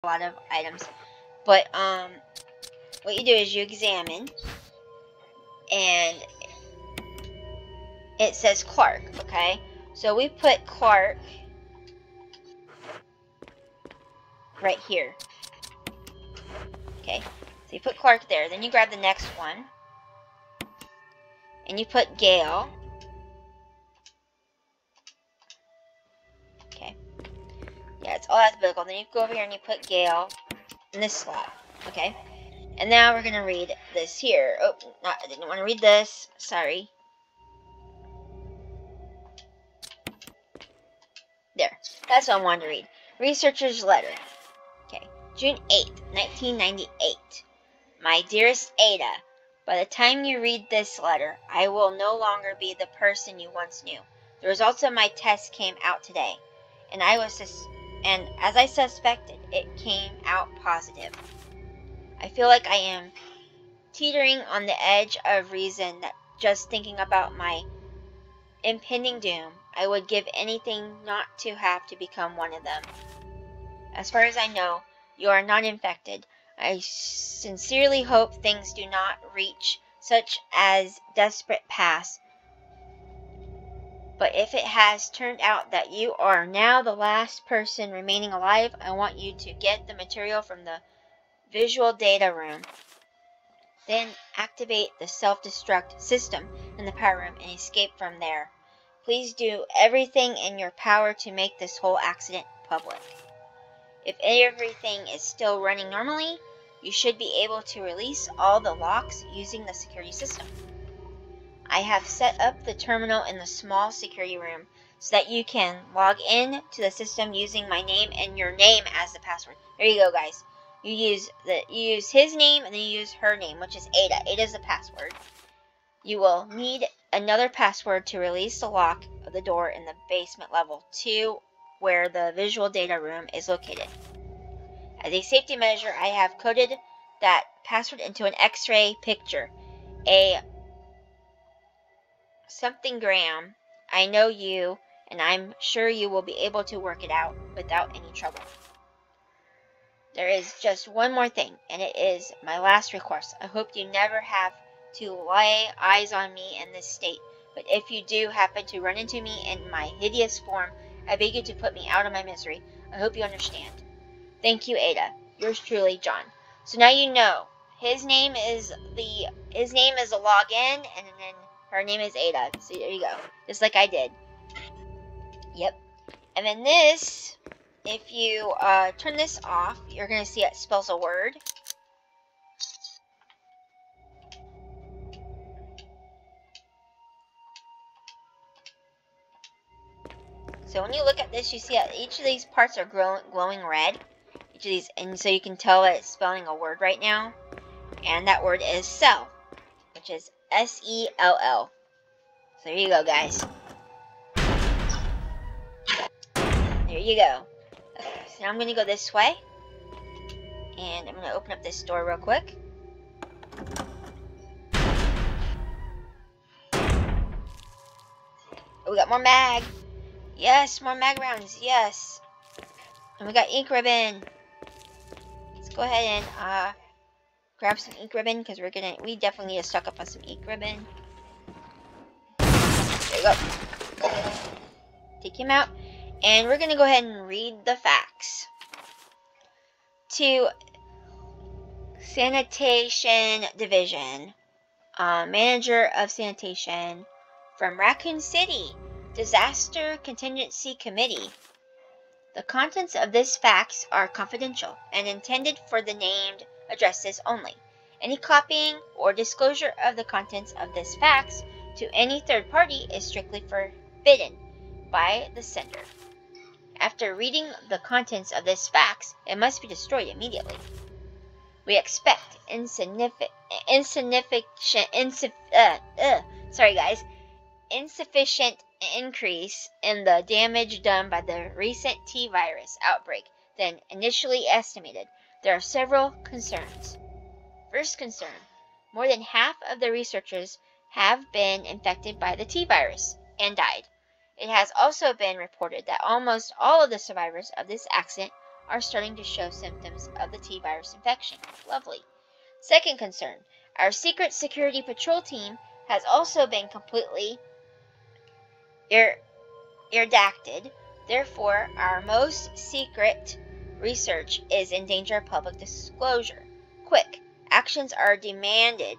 a lot of items. But what you do is you examine, and it says Clark, okay? So we put Clark right here. Okay, so you put Clark there. Then you grab the next one, and you put Gail. Okay. Yeah, it's all alphabetical. Then you go over here and you put Gail in this slot. Okay. And now we're gonna read this here. Oh, I didn't want to read this. Sorry. There. That's what I wanted to read. Researcher's letter. Okay. June 8th, 1998. My dearest Ada, by the time you read this letter, I will no longer be the person you once knew. The results of my test came out today, and as I suspected, it came out positive. I feel like I am teetering on the edge of reason, that just thinking about my impending doom, I would give anything not to have to become one of them. As far as I know, you are not infected. I sincerely hope things do not reach such as desperate pass. But if it has turned out that you are now the last person remaining alive, I want you to get the material from the visual data room. Then activate the self-destruct system in the power room and escape from there. Please do everything in your power to make this whole accident public. If everything is still running normally, you should be able to release all the locks using the security system. I have set up the terminal in the small security room so that you can log in to the system using my name and your name as the password. There you go, guys. You use his name and then you use her name, which is Ada. Ada is the password. You will need another password to release the lock of the door in the basement level 2, where the visual data room is located. As a safety measure, I have coded that password into an X-ray picture. A something gram. I know you, and I'm sure you will be able to work it out without any trouble. There is just one more thing, and it is my last request. I hope you never have to lay eyes on me in this state, but if you do happen to run into me in my hideous form, I beg you to put me out of my misery. I hope you understand. Thank you, Ada. Yours truly, John. So now you know. His name is a login, and then her name is Ada. So there you go. Just like I did. Yep. And then this, if you turn this off, you're going to see it spells a word. So when you look at this, you see that each of these parts are glowing red. Each of these, and so you can tell that it's spelling a word right now. And that word is cell, which is S-E-L-L. So there you go, guys. There you go. Okay, so now I'm going to go this way. And I'm going to open up this door real quick. Oh, we got more mag. Yes, more mag rounds. Yes. And we got ink ribbon. Let's go ahead and grab some ink ribbon, because we definitely need to stock up on some ink ribbon. There you go. Take him out. And we're going to go ahead and read the facts. To Sanitation Division, Manager of Sanitation from Raccoon City, Disaster Contingency Committee. The contents of this fax are confidential and intended for the named addresses only. Any copying or disclosure of the contents of this fax to any third party is strictly forbidden by the sender. After reading the contents of this fax, it must be destroyed immediately. We expect insufficient increase in the damage done by the recent T-virus outbreak than initially estimated. There are several concerns. First concern, more than half of the researchers have been infected by the T-virus and died. It has also been reported that almost all of the survivors of this accident are starting to show symptoms of the T-virus infection. Lovely. Second concern, our secret security patrol team has also been completely redacted. Therefore, our most secret research is in danger of public disclosure. Quick, actions are demanded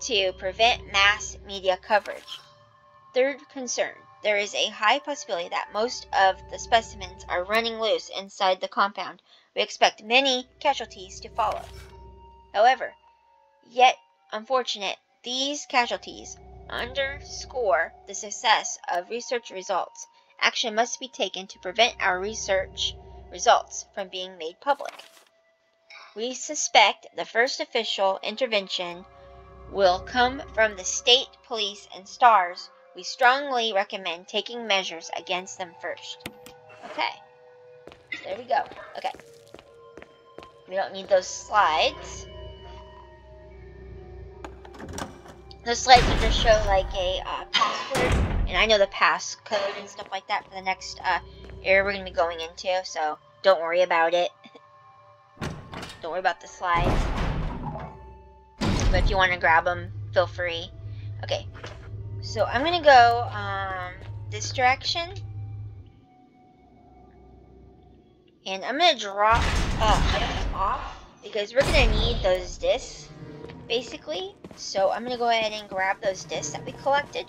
to prevent mass media coverage. Third concern, there is a high possibility that most of the specimens are running loose inside the compound. We expect many casualties to follow. However, yet unfortunate, these casualties underscore the success of research results. Action must be taken to prevent our research results from being made public. We suspect the first official intervention will come from the state police and STARS. We strongly recommend taking measures against them first. Okay, so there we go. Okay, we don't need those slides. Those slides will just show like a password, and I know the passcode and stuff like that for the next area we're going to be going into, so don't worry about it. Don't worry about the slides. But if you want to grab them, feel free. Okay, so I'm going to go this direction. And I'm going to drop items off because we're going to need those discs, basically. So I'm going to go ahead and grab those discs that we collected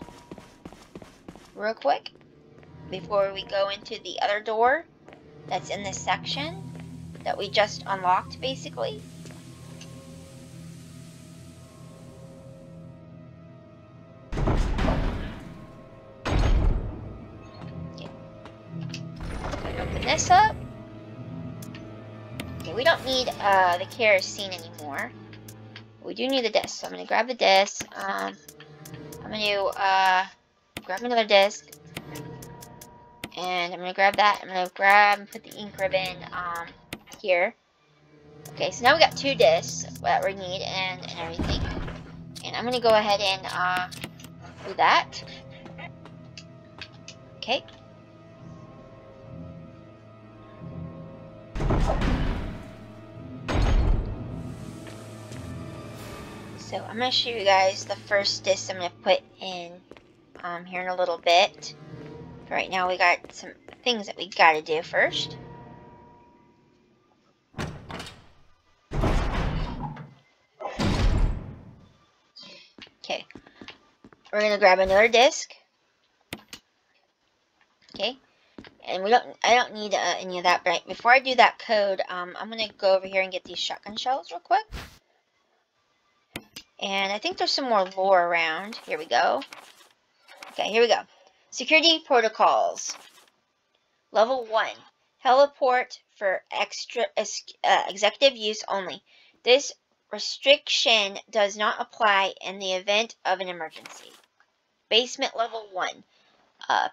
real quick before we go into the other door that's in this section that we just unlocked, basically. Okay. Open this up. Okay, we don't need the kerosene anymore. We do need the disc, so I'm going to grab the disc. I'm going to grab another disc. And I'm going to grab that. I'm going to grab and put the ink ribbon here. Okay, so now we got 2 discs that we need and everything. And I'm going to go ahead and do that. Okay. So I'm going to show you guys the first disc I'm going to put in here in a little bit. For right now, we got some things that we got to do first. Okay, we're going to grab another disc. Okay, and I don't need any of that, but before I do that code, I'm going to go over here and get these shotgun shells real quick. And I think there's some more lore around. Here we go. Okay, here we go. Security protocols. Level 1. Heliport for executive use only. This restriction does not apply in the event of an emergency. Basement level 1.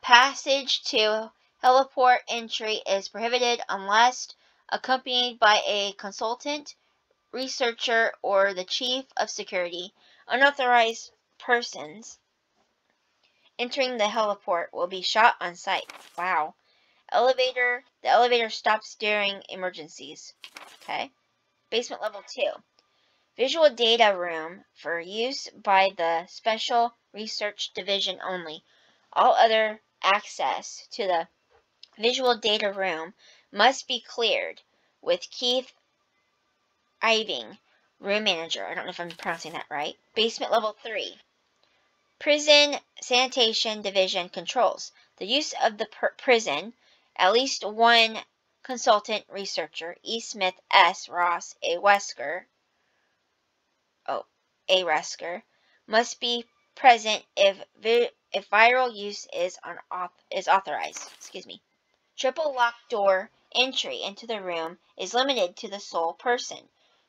Passage to heliport entry is prohibited unless accompanied by a consultant, researcher, or the chief of security. Unauthorized persons entering the heliport will be shot on sight. Wow. The elevator stops during emergencies. Okay. Basement level 2. Visual data room for use by the Special Research Division only. All other access to the visual data room must be cleared with Keith Iving, room manager. I don't know if I'm pronouncing that right. Basement level 3. Prison Sanitation Division controls the use of the prison. At least one consultant researcher, E. Smith S. Ross, a Wesker, must be present if viral use is authorized. Excuse me. Triple lock door entry into the room is limited to the sole person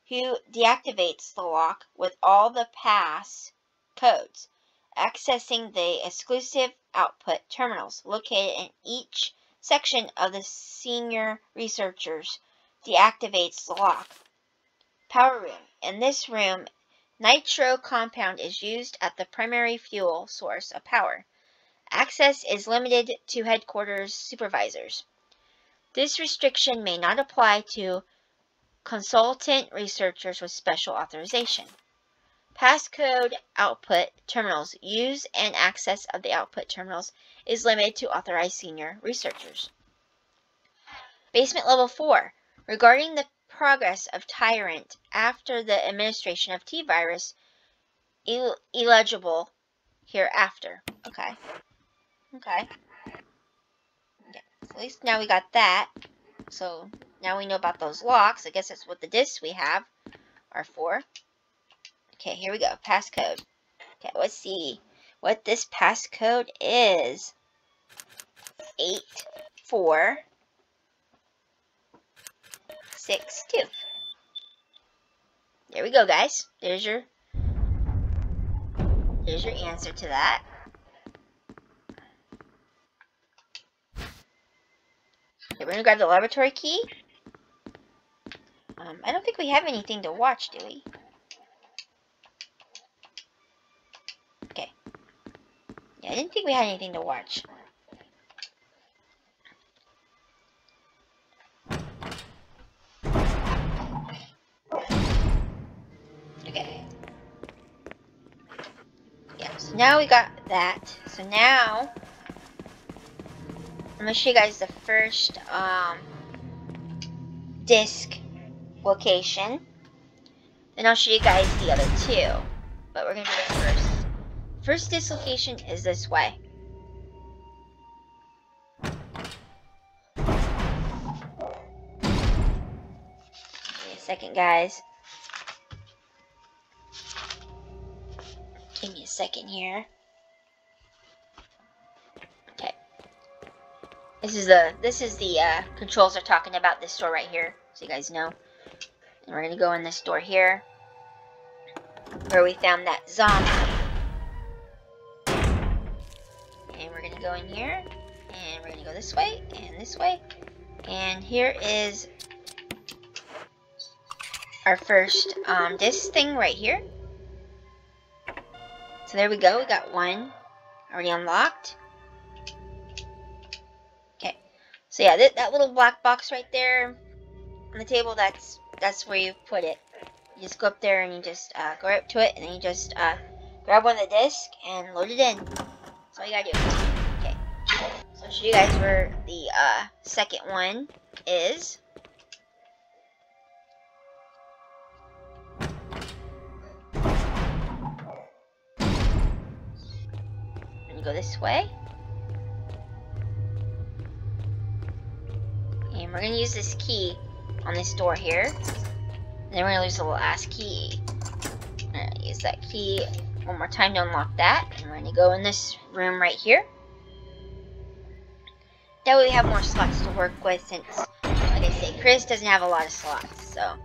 who deactivates the lock with all the pass codes, accessing the exclusive output terminals located in each section of the senior researchers deactivates the lock. Power room. In this room, nitro compound is used as the primary fuel source of power. Access is limited to headquarters supervisors. This restriction may not apply to consultant researchers with special authorization. Passcode output terminals. Use and access of the output terminals is limited to authorized senior researchers. Basement Level 4. Regarding progress of Tyrant after the administration of T-Virus, illegible hereafter. Okay. Okay. Yeah. So at least now we got that. So now we know about those locks. I guess that's what the discs we have are for. Okay, here we go. Passcode. Okay, let's see what this passcode is. 8462. There we go, guys. There's your answer to that. Okay, we're gonna grab the laboratory key. I don't think we have anything to watch, do we? Okay. Yeah, I didn't think we had anything to watch. Okay. Yeah, so now we got that. So now I'm gonna show you guys the first disc location. Then I'll show you guys the other two. But we're gonna do this first. First disc location is this way. Give me a second, guys. Give me a second here. Okay. This is the controls they're talking about, this door right here, so you guys know. And we're gonna go in this door here, where we found that zombie. And we're gonna go in here, and we're gonna go this way, and this way. And here is our first disc thing right here. So there we go, we got one already unlocked. Okay, so yeah, that little black box right there on the table, that's where you put it. You just go up there and you just go right up to it, and then you just grab one of the discs and load it in. That's all you gotta do. Okay, so I'll show you guys where the second one is. Go this way, and we're gonna use this key on this door here, and then we're gonna use the little ass key. I'm gonna use that key one more time to unlock that, and we're gonna go in this room right here. That way we have more slots to work with, since, like I say, Chris doesn't have a lot of slots, so